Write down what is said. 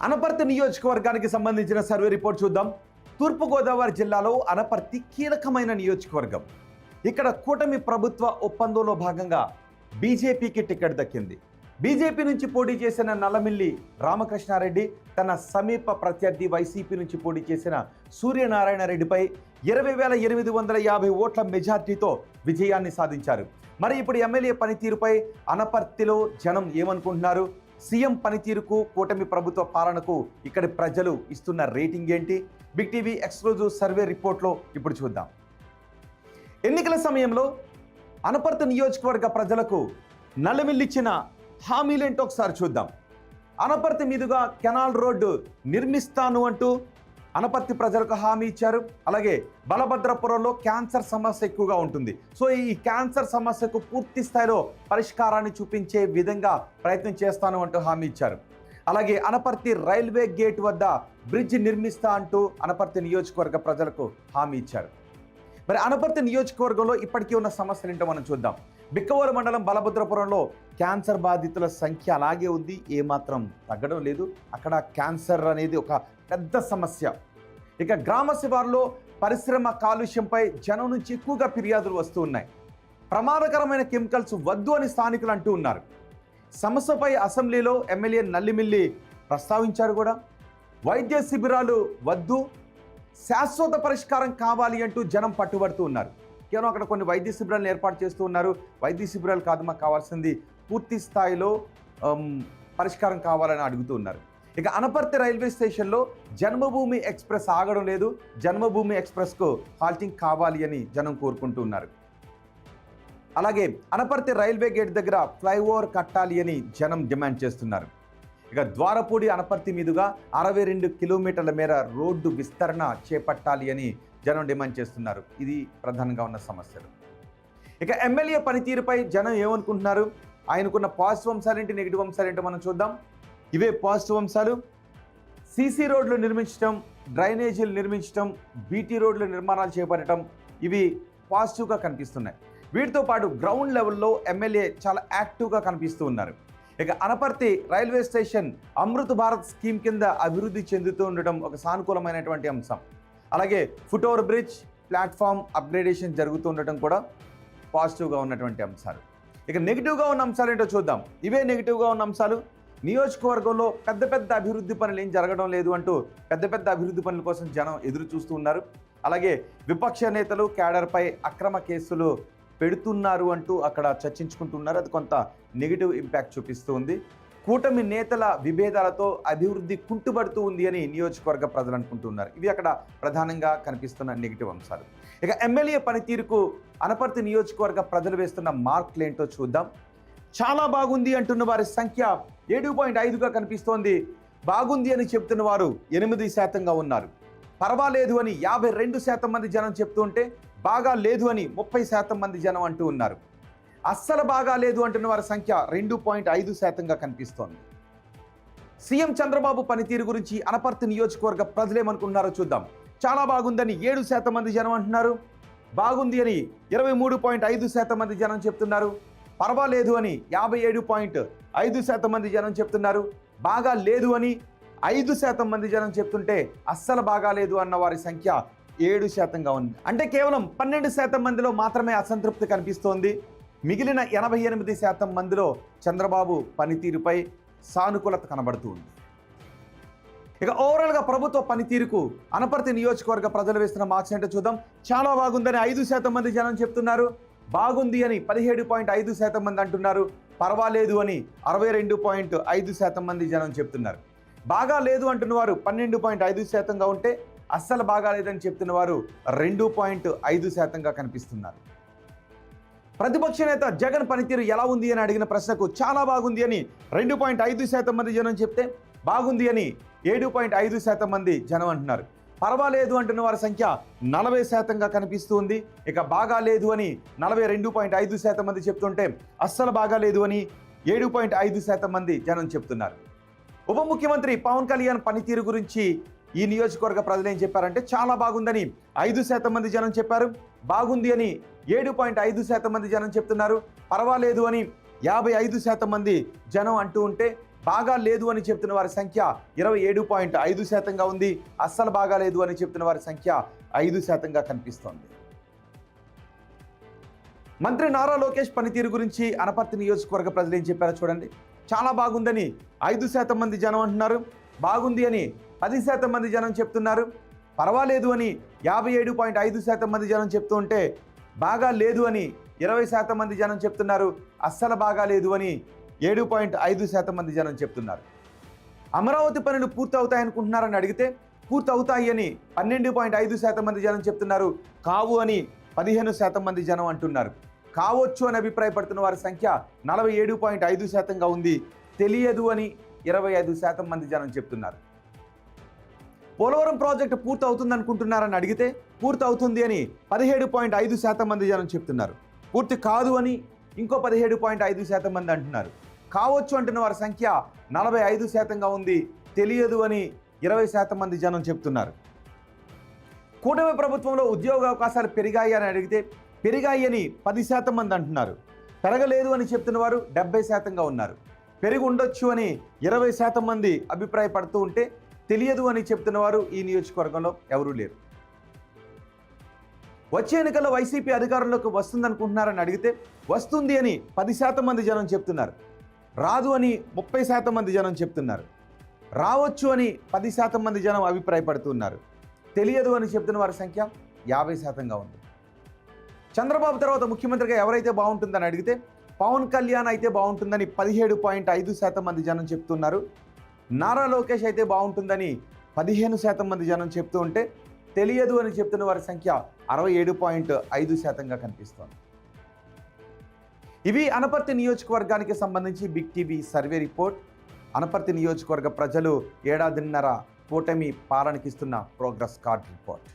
అనపర్తి నియోజకవర్గానికి సంబంధించిన survey report చూద్దాం. తూర్పుగోదావరి జిల్లాలో అనపర్తి కీలకమైన నియోజకవర్గం. ఇక్కడ కూటమి ప్రభుత్వ ఒప్పందంలో భాగంగా బీజేపీకి టికెట్ దక్కింది. బీజేపీ నుంచి పోటీ చేసిన నల్లమిల్లి రామకృష్ణారెడ్డి తన సమీప ప్రత్యర్థి వైసీపీ నుంచి పోటీ చేసిన సూర్యనారాయణ రెడ్డిపై 20,850 ఓట్ల మెజార్టీతో విజయాన్ని సాధించారు. మరి ఇప్పుడు ఎమ్మెల్యే పనితీరుపై అనపర్తిలో జనం ఏమనుకుంటున్నారు? సీఎం పనితీరుకు, కూటమి ప్రభుత్వ పాలనకు ఇక్కడి ప్రజలు ఇస్తున్న రేటింగ్ ఏంటి? బిగ్ టీవీ ఎక్స్క్లూజివ్ సర్వే రిపోర్ట్లో ఇప్పుడు చూద్దాం. ఎన్నికల సమయంలో అనపర్తి నియోజకవర్గ ప్రజలకు నల్లమిల్లిచ్చిన హామీలేంటో ఒకసారి చూద్దాం. అనపర్తి మీదుగా కెనాల్ రోడ్డు నిర్మిస్తాను అంటూ అనపర్తి ప్రజలకు హామీ ఇచ్చారు. అలాగే బలభద్రపురంలో క్యాన్సర్ సమస్య ఎక్కువగా ఉంటుంది. సో ఈ క్యాన్సర్ సమస్యకు పూర్తి స్థాయిలో పరిష్కారాన్ని చూపించే విధంగా ప్రయత్నం చేస్తాను అంటూ హామీ ఇచ్చారు. అలాగే అనపర్తి రైల్వే గేట్ వద్ద బ్రిడ్జ్ నిర్మిస్తా అంటూ అనపర్తి నియోజకవర్గ ప్రజలకు హామీ ఇచ్చారు. మరి అనపర్తి నియోజకవర్గంలో ఇప్పటికీ ఉన్న సమస్యలు ఏంటో మనం చూద్దాం. బిక్కవోలు మండలం బలభద్రపురంలో క్యాన్సర్ బాధితుల సంఖ్య అలాగే ఉంది, ఏమాత్రం తగ్గడం లేదు. అక్కడ క్యాన్సర్ అనేది ఒక పెద్ద సమస్య. ఇక గ్రామ శివారులో పరిశ్రమ కాలుష్యంపై జనం నుంచి ఎక్కువగా ఫిర్యాదులు వస్తూ ఉన్నాయి. ప్రమాదకరమైన కెమికల్స్ వద్దు అని స్థానికులు అంటూ ఉన్నారు. సమస్యపై అసెంబ్లీలో ఎమ్మెల్యే నల్లిమిల్లి ప్రస్తావించారు కూడా. వైద్య శిబిరాలు వద్దు, శాశ్వత పరిష్కారం కావాలి అంటూ జనం పట్టుబడుతూ ఉన్నారు. కేవలం అక్కడ కొన్ని వైద్య శిబిరాలను ఏర్పాటు చేస్తూ ఉన్నారు. వైద్య శిబిరాలు కాదు, మాకు కావాల్సింది పూర్తి స్థాయిలో పరిష్కారం కావాలని అడుగుతూ ఉన్నారు. ఇక అనపర్తి రైల్వే స్టేషన్లో జన్మభూమి ఎక్స్ప్రెస్ ఆగడం లేదు. జన్మభూమి ఎక్స్ప్రెస్కు హాల్టింగ్ కావాలి అని జనం కోరుకుంటూ ఉన్నారు. అలాగే అనపర్తి రైల్వే గేట్ దగ్గర ఫ్లైఓవర్ కట్టాలి అని జనం డిమాండ్ చేస్తున్నారు. ఇక ద్వారపూడి అనపర్తి మీదుగా 62 కిలోమీటర్ల మేర రోడ్డు విస్తరణ చేపట్టాలి అని జనం డిమాండ్ చేస్తున్నారు. ఇది ప్రధానంగా ఉన్న సమస్యలు. ఇక ఎమ్మెల్యే పనితీరుపై జనం ఏమనుకుంటున్నారు? ఆయనకున్న పాజిటివ్ అంశాలేంటి, నెగిటివ్ అంశాలేంటో మనం చూద్దాం. ఇవే పాజిటివ్ అంశాలు: సీసీ రోడ్లు నిర్మించడం, డ్రైనేజీలు నిర్మించడం, బీటీ రోడ్ల నిర్మాణాలు చేపట్టడం, ఇవి పాజిటివ్గా కనిపిస్తున్నాయి. వీటితో పాటు గ్రౌండ్ లెవెల్లో ఎమ్మెల్యే చాలా యాక్టివ్గా కనిపిస్తూ ఉన్నారు. ఇక Anaparthi railway station Amrit Bharat scheme కింద అభివృద్ధి చెందుతూ ఉండడం ఒక సానుకూలమైనటువంటి అంశం. అలాగే foot over bridge, platform upgradation జరుగుతూ ఉండటం కూడా పాజిటివ్గా ఉన్నటువంటి అంశాలు. ఇక నెగిటివ్గా ఉన్న అంశాలు ఏంటో చూద్దాం. ఇవే నెగిటివ్గా ఉన్న అంశాలు: నియోజకవర్గంలో పెద్ద పెద్ద అభివృద్ధి పనులు ఏం జరగడం లేదు అంటూ పెద్ద పెద్ద అభివృద్ధి పనుల కోసం జనం ఎదురు చూస్తూ ఉన్నారు. అలాగే విపక్ష నేతలు క్యాడర్పై అక్రమ కేసులు పెడుతున్నారు అంటూ అక్కడ చర్చించుకుంటున్నారు. అది కొంత నెగిటివ్ ఇంపాక్ట్ చూపిస్తూ ఉంది. కూటమి నేతల విభేదాలతో అభివృద్ధి కుంటుపడుతూ ఉంది అని నియోజకవర్గ ప్రజలు అనుకుంటున్నారు. ఇవి అక్కడ ప్రధానంగా కనిపిస్తున్న నెగిటివ్ అంశాలు. ఇక ఎమ్మెల్యే పనితీరుకు అనపర్తి నియోజకవర్గ ప్రజలు వేస్తున్న మార్కులు ఏంటో చూద్దాం. చాలా బాగుంది అంటున్న వారి సంఖ్య 7.5గా కనిపిస్తోంది. బాగుంది అని చెప్తున్న వారు 8% ఉన్నారు. పర్వాలేదు అని 52% మంది జనం చెప్తూ ఉంటే, బాగా లేదు అని 30% మంది జనం అంటూ ఉన్నారు. అస్సలు బాగా లేదు అంటున్న వారి సంఖ్య 2.5%గా కనిపిస్తోంది. సీఎం చంద్రబాబు పనితీరు గురించి అనపర్తి నియోజకవర్గ ప్రజలేమనుకుంటున్నారో చూద్దాం. చాలా బాగుందని 7% మంది జనం అంటున్నారు. బాగుంది అని 23.5% మంది జనం చెప్తున్నారు. పర్వాలేదు అని 57.5% మంది జనం చెప్తున్నారు. బాగా లేదు అని 5% మంది జనం చెప్తుంటే, అస్సలు బాగా లేదు అన్న వారి సంఖ్య 7%గా ఉంది. అంటే కేవలం 12% మందిలో మాత్రమే అసంతృప్తి కనిపిస్తోంది. మిగిలిన 88% మందిలో చంద్రబాబు పనితీరుపై సానుకూలత కనబడుతుంది. ఇక ఓవరాల్గా ప్రభుత్వ పనితీరుకు అనపర్తి నియోజకవర్గ ప్రజలు వేస్తున్న మార్క్స్ ఏంటో చూద్దాం. చాలా బాగుందని 5% మంది జనం చెప్తున్నారు. బాగుంది అని 17.5% మంది అంటున్నారు. పర్వాలేదు అని 62.5% మంది జనం చెప్తున్నారు. బాగా లేదు అంటున్న వారు 12.5%గా ఉంటే, అస్సలు బాగా లేదని చెప్తున్న వారు 2.5%గా కనిపిస్తున్నారు. ప్రతిపక్ష నేత జగన్ పనితీరు ఎలా ఉంది అని అడిగిన ప్రశ్నకు చాలా బాగుంది అని 2.5% మంది జనం చెప్తే, బాగుంది అని 7.5% మంది జనం అంటున్నారు. పర్వాలేదు అంటున్న వారి సంఖ్య 40%గా కనిపిస్తుంది. ఇక బాగా లేదు అని 42.5% మంది చెప్తుంటే, అస్సలు బాగా లేదు అని 7.5% మంది జనం చెప్తున్నారు. ఉప ముఖ్యమంత్రి పవన్ కళ్యాణ్ పనితీరు గురించి ఈ నియోజకవర్గ ప్రజలు ఏం చెప్పారంటే, చాలా బాగుందని 5% మంది జనం చెప్పారు. బాగుంది అని 7.5% మంది జనం చెప్తున్నారు. పర్వాలేదు అని 55% మంది జనం అంటూ ఉంటే, బాగా లేదు అని చెప్తున్న వారి సంఖ్య 27.5%గా ఉంది. అస్సలు బాగా లేదు అని చెప్తున్న వారి సంఖ్య 5%గా కనిపిస్తోంది. మంత్రి నారా లోకేష్ పనితీరు గురించి అనపర్తి నియోజకవర్గ ప్రజలు ఏం చెప్పారో చూడండి. చాలా బాగుందని 5% మంది జనం అంటున్నారు. బాగుంది అని 10% మంది జనం చెప్తున్నారు. పర్వాలేదు అని 57.5% మంది జనం చెప్తూ ఉంటే బాగా లేదు అని 20% మంది జనం చెప్తున్నారు. అస్సలు బాగా లేదు అని 7.5% మంది జనం చెప్తున్నారు. అమరావతి పనులు పూర్తవుతాయనుకుంటున్నారని అడిగితే పూర్తవుతాయి అని 12.5% మంది జనం చెప్తున్నారు. కావు అని 15% మంది జనం అంటున్నారు. కావచ్చు అని అభిప్రాయపడుతున్న వారి సంఖ్య 47.5%గా ఉంది. తెలియదు అని 25% మంది జనం చెప్తున్నారు. పోలవరం ప్రాజెక్టు పూర్తి అవుతుంది అనుకుంటున్నారని అడిగితే పూర్తి అవుతుంది అని 17.5% మంది జనం చెప్తున్నారు. పూర్తి కాదు అని ఇంకో 17.5% మంది అంటున్నారు. కావచ్చు అంటున్న వారి సంఖ్య 45%గా ఉంది. తెలియదు అని 20% మంది జనం చెప్తున్నారు. కూటమి ప్రభుత్వంలో ఉద్యోగ అవకాశాలు పెరిగాయి అని అడిగితే పెరిగాయి అని 10% మంది అంటున్నారు. పెరగలేదు అని చెప్తున్న వారు 70%గా ఉన్నారు. పెరిగి ఉండొచ్చు అని 20% మంది అభిప్రాయపడుతూ ఉంటే తెలియదు అని చెప్తున్న వారు ఈ నియోజకవర్గంలో ఎవరూ లేరు. వచ్చే ఎన్నికల్లో వైసీపీ అధికారంలోకి వస్తుందనుకుంటున్నారని అడిగితే వస్తుంది అని 10% మంది జనం చెప్తున్నారు. రాదు అని 30% మంది జనం చెప్తున్నారు. రావచ్చు అని 10% మంది జనం అభిప్రాయపడుతున్నారు. తెలియదు అని చెప్తున్న వారి సంఖ్య 50%గా ఉంది. చంద్రబాబు తర్వాత ముఖ్యమంత్రిగా ఎవరైతే బాగుంటుందని అడిగితే పవన్ కళ్యాణ్ అయితే బాగుంటుందని 17.5% మంది జనం చెప్తున్నారు. నారా లోకేష్ అయితే బాగుంటుందని 15% మంది జనం చెప్తూ ఉంటే తెలియదు అని చెప్తున్న వారి సంఖ్య 67.5%గా కనిపిస్తోంది. ఇవి అనపర్తి నియోజకవర్గానికి సంబంధించి big TV survey report. Anaparthi నియోజకవర్గ ప్రజలు ఏడాదిన్నర కూటమి పాలనకిస్తున్న ప్రోగ్రెస్ కార్డ్ రిపోర్ట్.